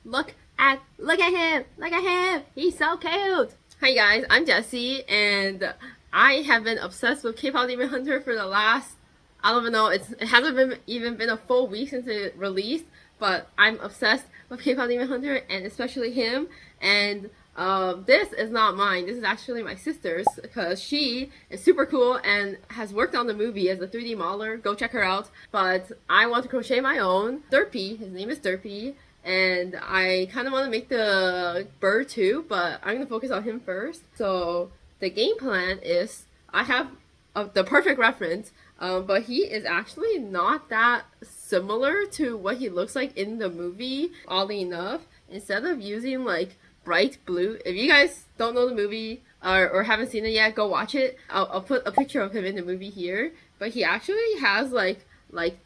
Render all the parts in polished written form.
Look at him! He's so cute! Hi guys, I'm Jessie, and I have been obsessed with Kpop Demon Hunter for the last, I don't even know, it hasn't even been a full week since it released, but I'm obsessed with Kpop Demon Hunter, and especially him, and this is not mine. This is actually my sister's, because she is super cool and has worked on the movie as a 3D modeler. Go check her out. But I want to crochet my own. Derpy, his name is Derpy, and I kind of want to make the bird too, but I'm going to focus on him first. So the game plan is, I have the perfect reference, but he is actually not that similar to what he looks like in the movie, oddly enough. Instead of using like bright blue, if you guys don't know the movie or haven't seen it yet, go watch it. I'll put a picture of him in the movie here, but he actually has like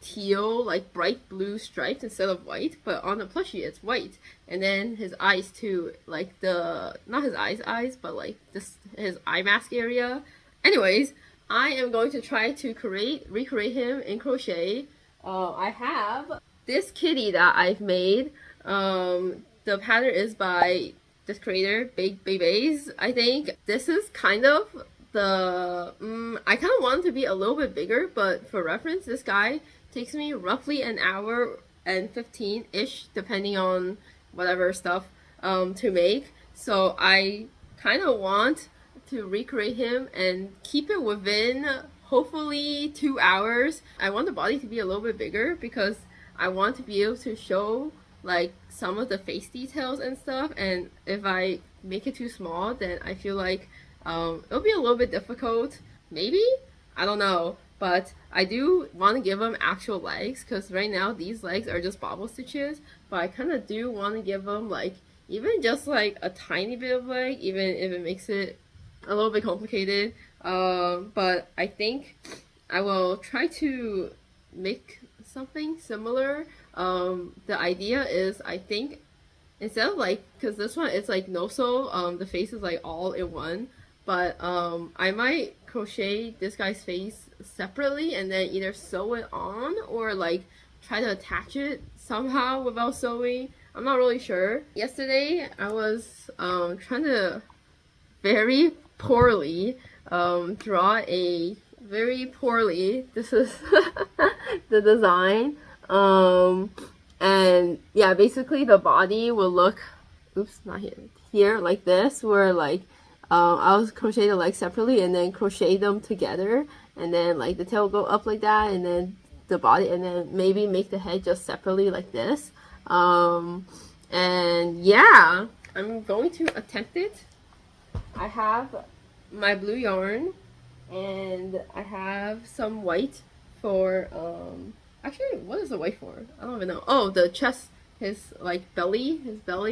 teal, like bright blue stripes instead of white, but on the plushie it's white. And then his eyes too, like not his eyes, but like his eye mask area. Anyways, I am going to try to recreate him in crochet. I have this kitty that I've made. The pattern is by this creator, Big Babies, I think. This is kind of the, I kind of want it to be a little bit bigger, but for reference, this guy takes me roughly an hour and 15-ish, depending on whatever stuff to make. So I kind of want to recreate him and keep it within hopefully 2 hours. I want the body to be a little bit bigger because I want to be able to show like some of the face details and stuff, and if I make it too small, then I feel like it'll be a little bit difficult, maybe? I don't know, but I do want to give them actual legs, because right now these legs are just bobble stitches, but I kind of do want to give them like even just like a tiny bit of leg, even if it makes it a little bit complicated. But I think I will try to make something similar. The idea is, I think, instead of like, because this one it's like no sew, the face is like all in one, but I might crochet this guy's face separately and then either sew it on or like try to attach it somehow without sewing. I'm not really sure. Yesterday I was trying to very poorly draw a very poorly, this is the design, and yeah, basically the body will look, oops, not here like this, where like I was crochet the legs separately and then crochet them together, and then like the tail will go up like that, and then the body, and then maybe make the head just separately like this. And yeah, I'm going to attempt it. I have my blue yarn, and I have some white for actually, what is the white for? I don't even know. Oh, the chest, his belly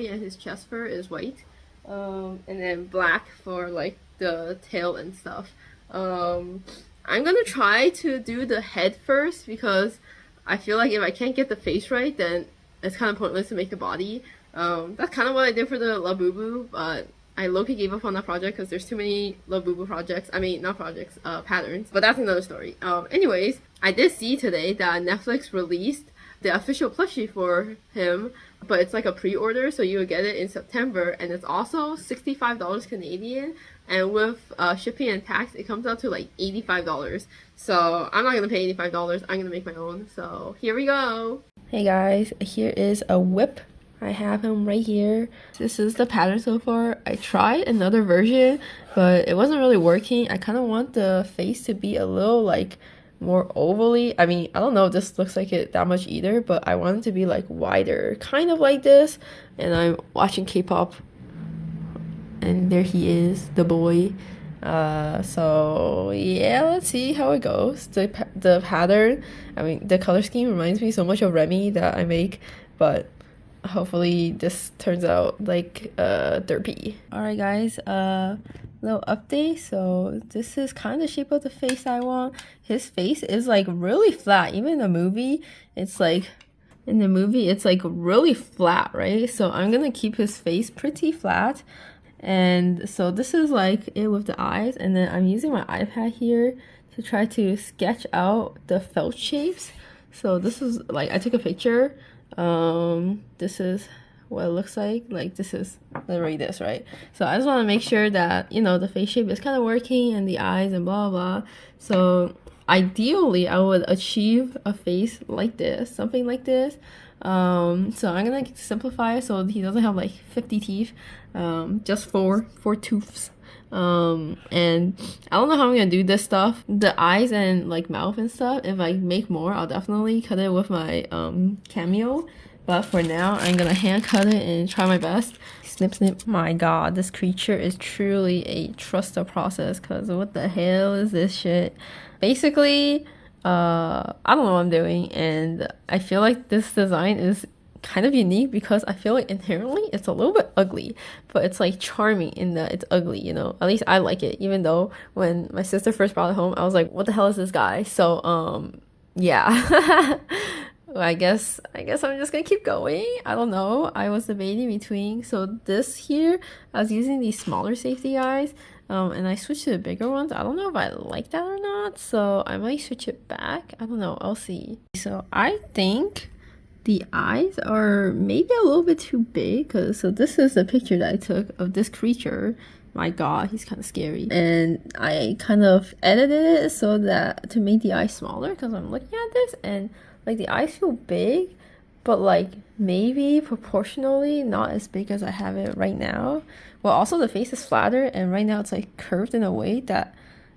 and his chest fur is white, and then black for like the tail and stuff. I'm gonna try to do the head first, because I feel like if I can't get the face right, then it's kind of pointless to make the body. That's kind of what I did for the Labubu, but I low-key gave up on that project because there's too many Labubu projects. I mean, not projects, patterns. But that's another story. Anyways, I did see today that Netflix released the official plushie for him, but it's like a pre-order, so you will get it in September, and it's also $65 Canadian, and with shipping and tax, it comes out to like $85. So I'm not gonna pay $85. I'm gonna make my own. So here we go. Hey guys, here is a whip. I have him right here. This is the pattern so far. I tried another version, but it wasn't really working. I kind of want the face to be a little like more ovally. I mean, I don't know if this looks like it that much either, but I want it to be like wider, kind of like this. And I'm watching K-pop, and there he is, the boy. So yeah, let's see how it goes. The pattern, I mean, the color scheme reminds me so much of Remy that I make, but hopefully this turns out like Derpy. Alright guys, little update. So this is kind of the shape of the face I want. His face is like really flat. Even in the movie, it's like really flat, right? So I'm gonna keep his face pretty flat. And so this is like it with the eyes, and then I'm using my iPad here to try to sketch out the felt shapes. So this is like, I took a picture. This is what it looks like this is literally this, right? So I just want to make sure that, you know, the face shape is kind of working and the eyes and blah blah. So ideally I would achieve a face like this, something like this. So I'm gonna simplify it so he doesn't have like 50 teeth, just four tooths. And I don't know how I'm gonna do this stuff, the eyes and like mouth and stuff. If I make more, I'll definitely cut it with my Cameo, but for now I'm gonna hand cut it and try my best. Snip snip. My god, this creature is truly a trust the process, because what the hell is this shit? Basically, I don't know what I'm doing, and I feel like this design is kind of unique because I feel like inherently it's a little bit ugly, but it's like charming in that it's ugly, you know. At least I like it, even though when my sister first brought it home, I was like, what the hell is this guy? So yeah. I guess I'm just gonna keep going. I don't know. I was debating between, so this here, I was using these smaller safety eyes, and I switched to the bigger ones. I don't know if I like that or not, so I might switch it back. I don't know. I'll see. So I think the eyes are maybe a little bit too big, so this is the picture that I took of this creature. My god, he's kind of scary. And I kind of edited it so that to make the eyes smaller, because I'm looking at this and like the eyes feel big, but like maybe proportionally not as big as I have it right now. Well, also the face is flatter, and right now it's like curved in a way that,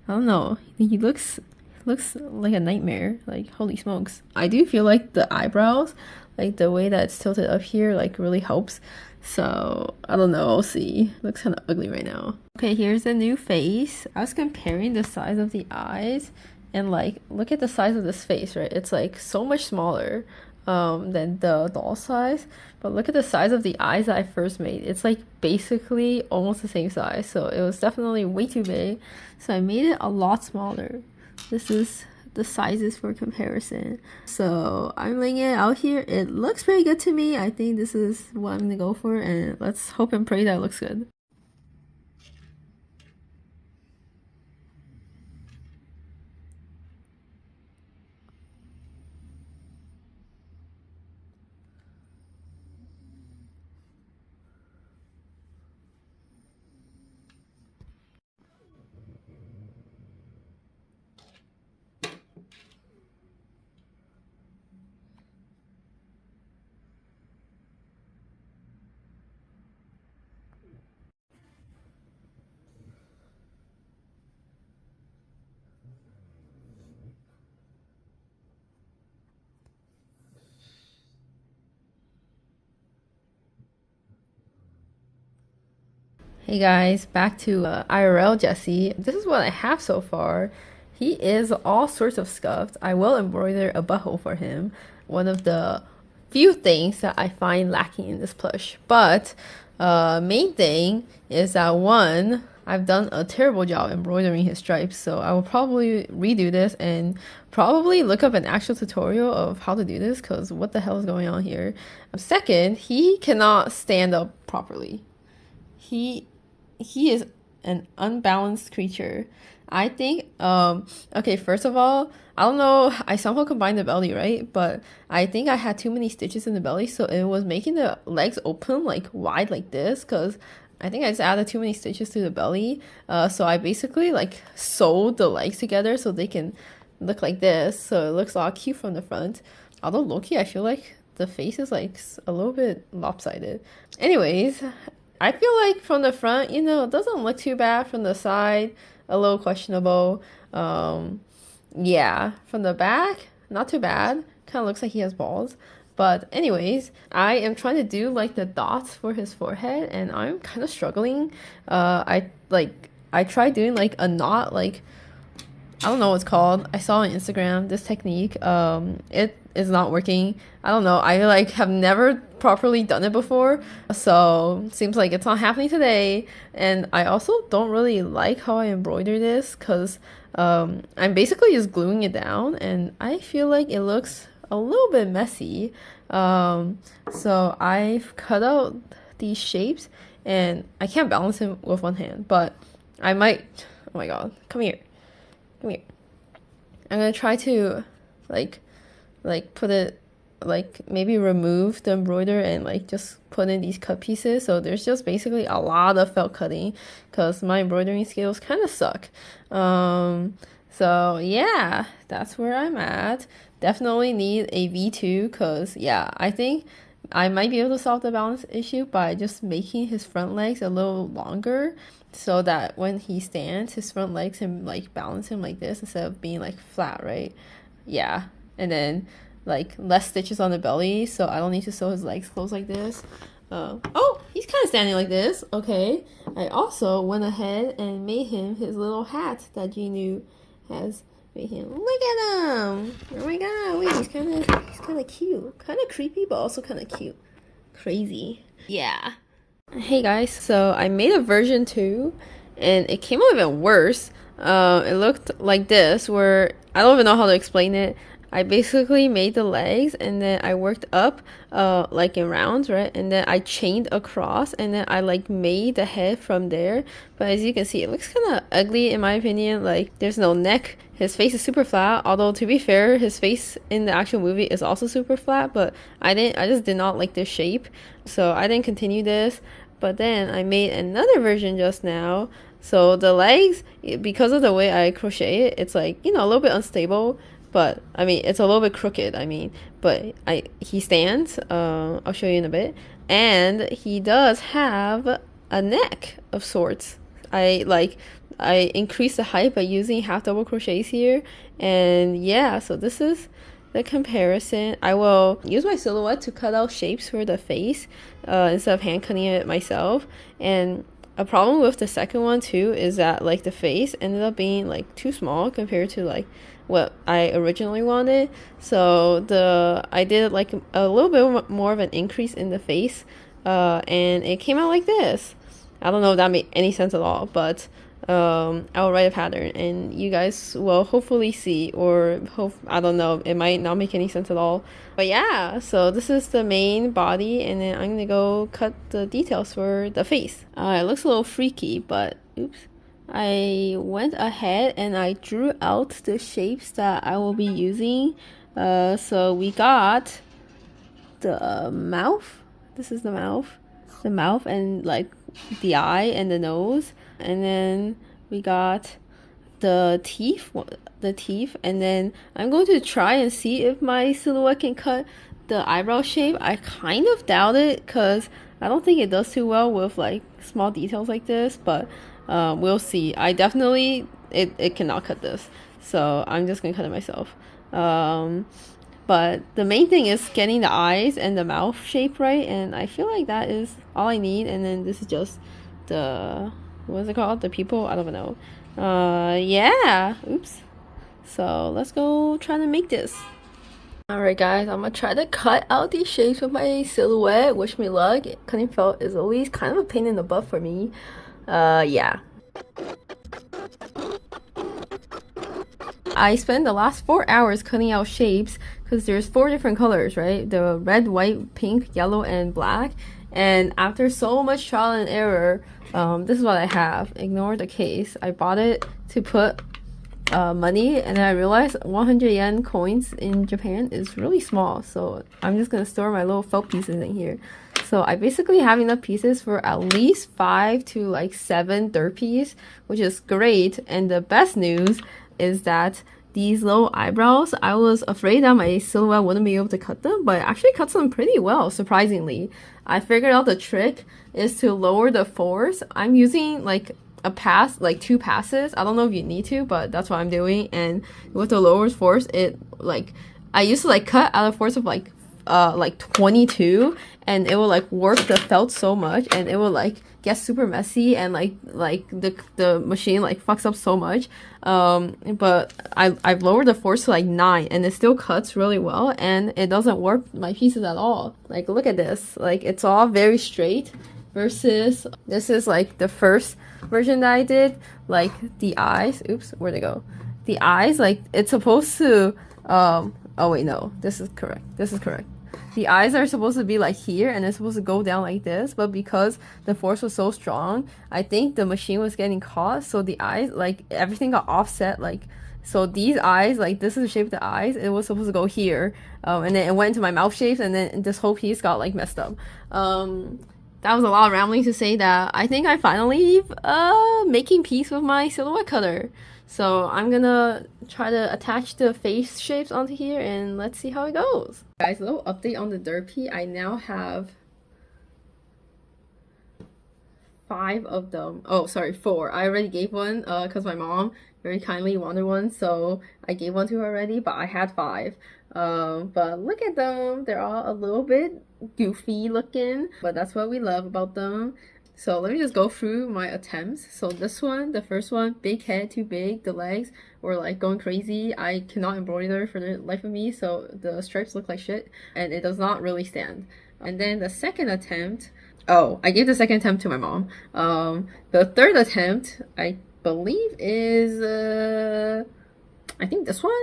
I don't know, he looks like a nightmare. Like, holy smokes. I do feel like the eyebrows, like the way that it's tilted up here, like really helps. So I don't know, we'll see. Looks kind of ugly right now. Okay, here's the new face. I was comparing the size of the eyes, and like look at the size of this face, right? It's like so much smaller than the doll size, but look at the size of the eyes that I first made. It's like basically almost the same size, so it was definitely way too big, so I made it a lot smaller. This is the sizes for comparison. So I'm laying it out here. It looks pretty good to me. I think this is what I'm gonna go for, and let's hope and pray that it looks good. Hey guys, back to IRL Jesse. This is what I have so far. He is all sorts of scuffed. I will embroider a butthole for him. One of the few things that I find lacking in this plush. But main thing is that one, I've done a terrible job embroidering his stripes, so I will probably redo this and probably look up an actual tutorial of how to do this, because what the hell is going on here? Second, he cannot stand up properly. He is an unbalanced creature. I think okay, first of all, I don't know, I somehow combined the belly, right? But I think I had too many stitches in the belly, so it was making the legs open like wide like this, because I think I just added too many stitches to the belly. So I basically like sewed the legs together so they can look like this, so it looks a lot cute from the front. Although low-key, I feel like the face is like a little bit lopsided. Anyways, I feel like from the front, you know, it doesn't look too bad. From the side, a little questionable. Yeah, from the back, not too bad. Kind of looks like he has balls. But anyways, I am trying to do like the dots for his forehead, and I'm kind of struggling. I tried doing like a knot, like I don't know what it's called. I saw on Instagram this technique. It is not working. I don't know. I like have never properly done it before, so seems like it's not happening today. And I also don't really like how I embroider this, because I'm basically just gluing it down, and I feel like it looks a little bit messy. So I've cut out these shapes, and I can't balance him with one hand, but I might. Oh my god, come here. Come here. I'm gonna try to like put it like maybe remove the embroider and like just put in these cut pieces. So there's just basically a lot of felt cutting because my embroidering skills kind of suck. So yeah, that's where I'm at. Definitely need a V2 because yeah, I think I might be able to solve the balance issue by just making his front legs a little longer so that when he stands, his front legs can like balance him like this instead of being like flat, right? Yeah. And then like less stitches on the belly so I don't need to sew his legs closed like this. Oh, he's kind of standing like this. Okay. I also went ahead and made him his little hat that Genu has made him. Look at him! Oh my god, wait, he's kind of cute. Kind of creepy, but also kind of cute. Crazy. Yeah. Hey guys, so I made a version 2, and it came out even worse. It looked like this, where I don't even know how to explain it. I basically made the legs and then I worked up like in rounds, right? And then I chained across and then I like made the head from there. But as you can see, it looks kind of ugly in my opinion. Like there's no neck. His face is super flat, although to be fair, his face in the actual movie is also super flat, but I just did not like this shape. So I didn't continue this. But then I made another version just now. So the legs, because of the way I crochet it, it's like, you know, a little bit unstable. But I mean, it's a little bit crooked. I mean, but he stands. I'll show you in a bit. And he does have a neck of sorts. I increased the height by using half double crochets here. And yeah, so this is the comparison. I will use my silhouette to cut out shapes for the face instead of hand cutting it myself. And a problem with the second one too is that like the face ended up being like too small compared to like what I originally wanted. So I did like a little bit more of an increase in the face, and it came out like this. I don't know if that made any sense at all, but I will write a pattern and you guys will hopefully see, or I don't know, it might not make any sense at all. But yeah, so this is the main body, and then I'm gonna go cut the details for the face. It looks a little freaky, but oops. I went ahead and I drew out the shapes that I will be using. So we got the mouth. This is the mouth. The mouth and like the eye and the nose. And then we got the teeth. And then I'm going to try and see if my silhouette can cut the eyebrow shape. I kind of doubt it because I don't think it does too well with like small details like this, but we'll see. I definitely it cannot cut this, so I'm just gonna cut it myself. But the main thing is getting the eyes and the mouth shape right, and I feel like that is all I need. And then this is just the, what is it called, the pupil, I don't know. Yeah, oops. So let's go try to make this. Alright guys, I'm gonna try to cut out these shapes with my silhouette. Wish me luck. Cutting felt is always kind of a pain in the butt for me. Yeah. I spent the last 4 hours cutting out shapes because there's 4 different colors, right? The red, white, pink, yellow, and black. And after so much trial and error, this is what I have. Ignore the case. I bought it to put money, and then I realized 100 yen coins in Japan is really small, so I'm just gonna store my little felt pieces in here. So I basically have enough pieces for at least 5 to like 7 Derpies, which is great. And the best news is that these little eyebrows, I was afraid that my silhouette wouldn't be able to cut them, but it actually cuts them pretty well, surprisingly. I figured out the trick is to lower the force. I'm using like a pass, like 2 passes. I don't know if you need to, but that's what I'm doing. And with the lower force, it like, I used to like cut out a force of like 22, and it will like work the felt so much, and it will like get super messy, and like the machine like fucks up so much. But I've lowered the force to like 9, and it still cuts really well, and it doesn't warp my pieces at all. Like look at this, like it's all very straight, versus this is like the first version that I did. Like the eyes, oops, where'd they go? The eyes, like it's supposed to oh wait, no, this is correct. The eyes are supposed to be like here, and it's supposed to go down like this, but because the force was so strong, I think the machine was getting caught, so the eyes, like everything got offset like So these eyes, like this is the shape of the eyes, it was supposed to go here, and then it went into my mouth shape, and then this whole piece got like messed up. That was a lot of rambling to say that I think I finally making peace with my silhouette cutter. So I'm gonna try to attach the face shapes onto here and let's see how it goes. Guys, a little update on the Derpy. I now have 5 of them. Oh, sorry, 4. I already gave one because my mom very kindly wanted one, so I gave one to her already, but I had 5. But look at them. They're all a little bit goofy looking, but that's what we love about them. So let me just go through my attempts. So this one, the first one, big head, too big. The legs were like going crazy. I cannot embroider for the life of me, so the stripes look like shit and it does not really stand. And then the second attempt, oh, I gave the second attempt to my mom. The third attempt, I believe is I think this one.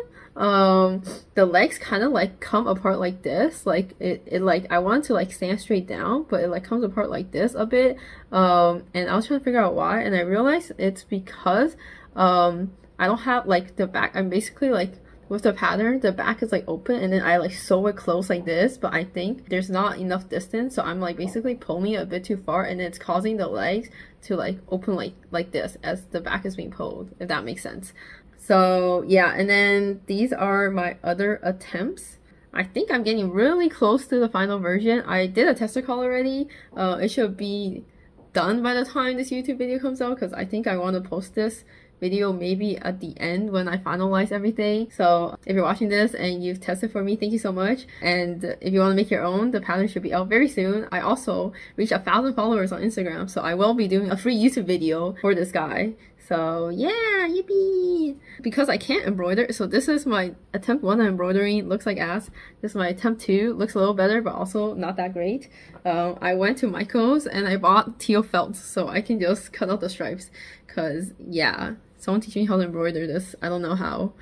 The legs kind of like come apart like this, like it like I want to like stand straight down, but it like comes apart like this a bit. And I was trying to figure out why, and I realized it's because I don't have like the back. I'm basically like with the pattern, the back is like open, and then I like sew it close like this, but I think there's not enough distance, so I'm like basically pulling it a bit too far, and then it's causing the legs to like open like this as the back is being pulled, if that makes sense. So yeah, and then these are my other attempts. I think I'm getting really close to the final version. I did a tester call already. It should be done by the time this YouTube video comes out, because I think I want to post this video maybe at the end when I finalize everything. So if you're watching this and you've tested for me, thank you so much. And if you want to make your own, the pattern should be out very soon. I also reached 1,000 followers on Instagram, so I will be doing a free YouTube video for this guy. So yeah, yippee! Because I can't embroider, so this is my attempt 1 on embroidering, looks like ass. This is my attempt 2, looks a little better, but also not that great. I went to Michael's and I bought teal felt, so I can just cut out the stripes. Cause yeah, someone teach me how to embroider this. I don't know how.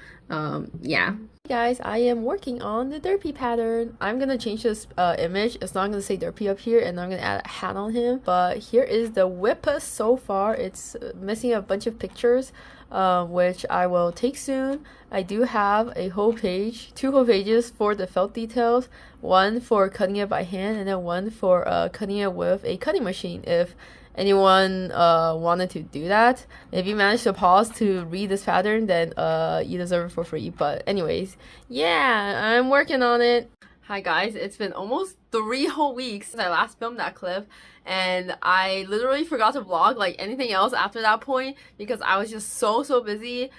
Yeah. Guys, I am working on the Derpy pattern. I'm gonna change this image. It's not gonna say Derpy up here, and I'm gonna add a hat on him. But here is the whip so far. It's missing a bunch of pictures, which I will take soon. I do have a whole page, 2 whole pages for the felt details. One for cutting it by hand, and then one for cutting it with a cutting machine. If anyone wanted to do that. If you managed to pause to read this pattern, then you deserve it for free. But anyways, yeah, I'm working on it. Hi guys, it's been almost 3 whole weeks since I last filmed that clip, and I literally forgot to vlog like anything else after that point because I was just so busy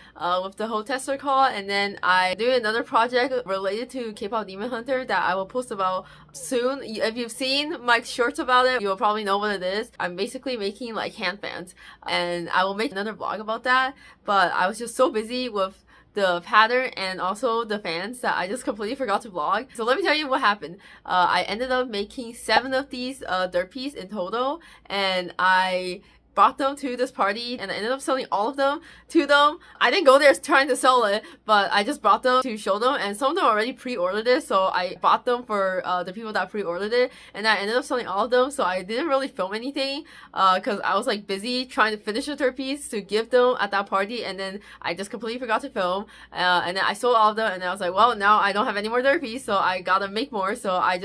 with the whole tester call. And then I do another project related to Kpop Demon Hunter that I will post about soon. If you've seen my shorts about it, you'll probably know what it is. I'm basically making like hand fans, and I will make another vlog about that, but I was just so busy with the pattern and also the fans that I just completely forgot to vlog. So let me tell you what happened. I ended up making 7 of these Derpys in total, and I brought them to this party and I ended up selling all of them to them. I didn't go there trying to sell it, but I just brought them to show them, and some of them already pre-ordered it, so I bought them for the people that pre-ordered it, and I ended up selling all of them. So I didn't really film anything because I was like busy trying to finish the Derpys to give them at that party, and then I just completely forgot to film, and then I sold all of them, and I was like, well, now I don't have any more Derpys, so I gotta make more. So I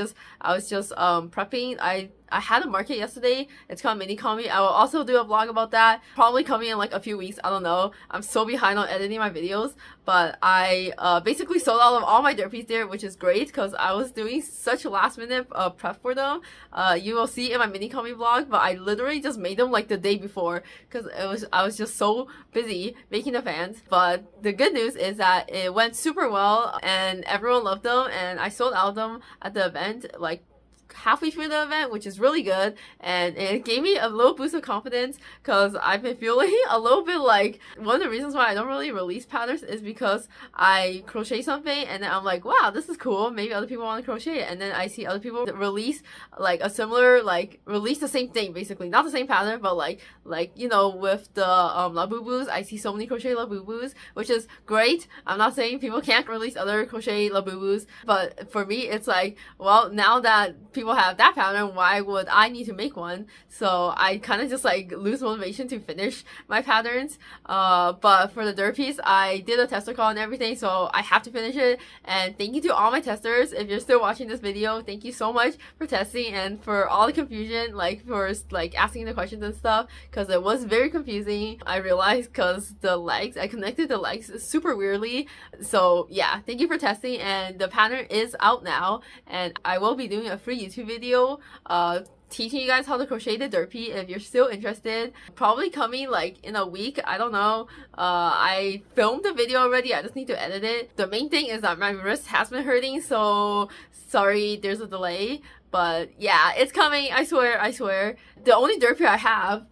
was just prepping. I had a market yesterday. It's called Mini Comic. I will also do a vlog about that, probably coming in like a few weeks. I don't know. I'm so behind on editing my videos, but I basically sold out of all my Derpys there, which is great because I was doing such last minute prep for them. You will see in my Mini Comic vlog, but I literally just made them like the day before because I was just so busy making the fans. But the good news is that it went super well and everyone loved them, and I sold out of them at the event like halfway through the event, which is really good, and it gave me a little boost of confidence because I've been feeling a little bit like, one of the reasons why I don't really release patterns is because I crochet something and then I'm like, wow, this is cool, maybe other people want to crochet it, and then I see other people release like a similar, like release the same thing, basically not the same pattern, but like you know, with the Labubus, I see so many crochet Labubus, which is great. I'm not saying people can't release other crochet Labubus, but for me it's like, well, now that people have that pattern, why would I need to make one? So I kind of just like lose motivation to finish my patterns. But for the Derpies, I did a tester call and everything, so I have to finish it. And thank you to all my testers. If you're still watching this video, thank you so much for testing and for all the confusion, like for like asking the questions and stuff, because it was very confusing. I realized because I connected the legs super weirdly. So yeah, thank you for testing, and the pattern is out now, and I will be doing a free YouTube video teaching you guys how to crochet the Derpy if you're still interested. Probably coming like in a week, I don't know. I filmed the video already, I just need to edit it. The main thing is that my wrist has been hurting, so sorry there's a delay, but yeah, it's coming, I swear. The only Derpy I have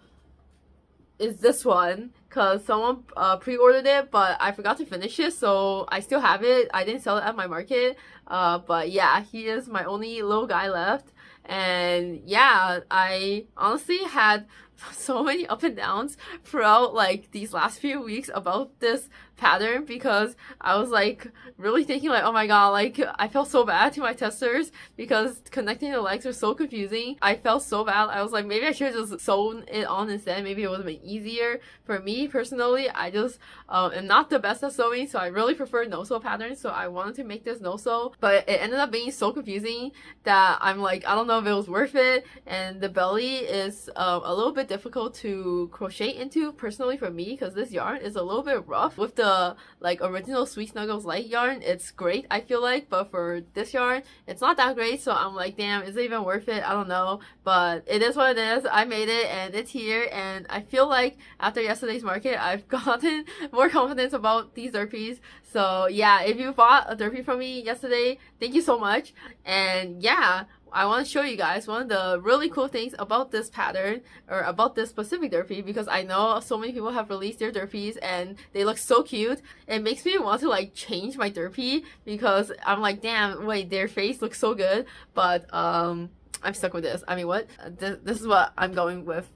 is this one, because someone pre-ordered it, but I forgot to finish it, so I still have it. I didn't sell it at my market, but yeah, he is my only little guy left. And yeah, I honestly had so many up and downs throughout like these last few weeks about this pattern, because I was like really thinking like, oh my god, like I felt so bad to my testers because connecting the legs was so confusing. I felt so bad. I was like, maybe I should have just sewn it on instead. Maybe it would have been easier. For me personally, I just am not the best at sewing, so I really prefer no-sew patterns, so I wanted to make this no-sew, but it ended up being so confusing that I'm like, I don't know if it was worth it. And the belly is a little bit difficult to crochet into personally for me, because this yarn is a little bit rough. With the like original Sweet Snuggles light yarn, it's great I feel like, but for this yarn it's not that great, so I'm like, damn, is it even worth it? I don't know, but it is what it is. I made it and it's here, and I feel like after yesterday's market I've gotten more confidence about these Derpies. So yeah, if you bought a Derpy from me yesterday, thank you so much. And yeah, I want to show you guys one of the really cool things about this pattern, or about this specific Derpy, because I know so many people have released their Derpies and they look so cute. It makes me want to like change my Derpy, because I'm like, damn, wait, their face looks so good, but I'm stuck with this. I mean, what? This is what I'm going with,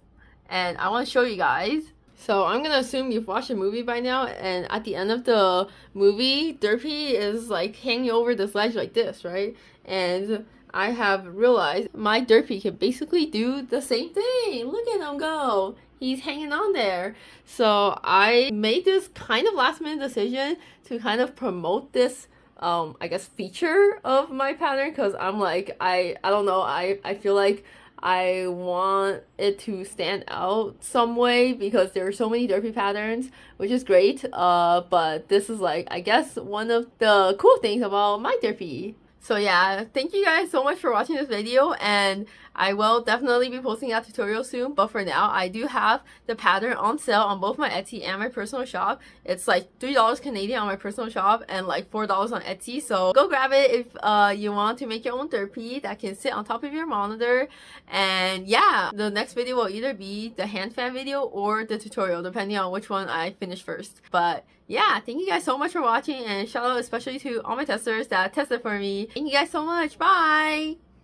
and I want to show you guys. So I'm gonna assume you've watched the movie by now, and at the end of the movie, Derpy is like hanging over this ledge like this, right? And I have realized my Derpy can basically do the same thing. Look at him go. He's hanging on there. So I made this kind of last minute decision to kind of promote this I guess feature of my pattern, because I'm like, I don't know, I feel like I want it to stand out some way, because there are so many Derpy patterns, which is great, but this is like, I guess, one of the cool things about my Derpy. So yeah, thank you guys so much for watching this video, and I will definitely be posting that tutorial soon, but for now, I do have the pattern on sale on both my Etsy and my personal shop. It's like $3 Canadian on my personal shop and like $4 on Etsy, so go grab it if you want to make your own Derpy that can sit on top of your monitor. And yeah, the next video will either be the hand fan video or the tutorial, depending on which one I finish first. But yeah, thank you guys so much for watching, and shout out especially to all my testers that tested for me. Thank you guys so much. Bye!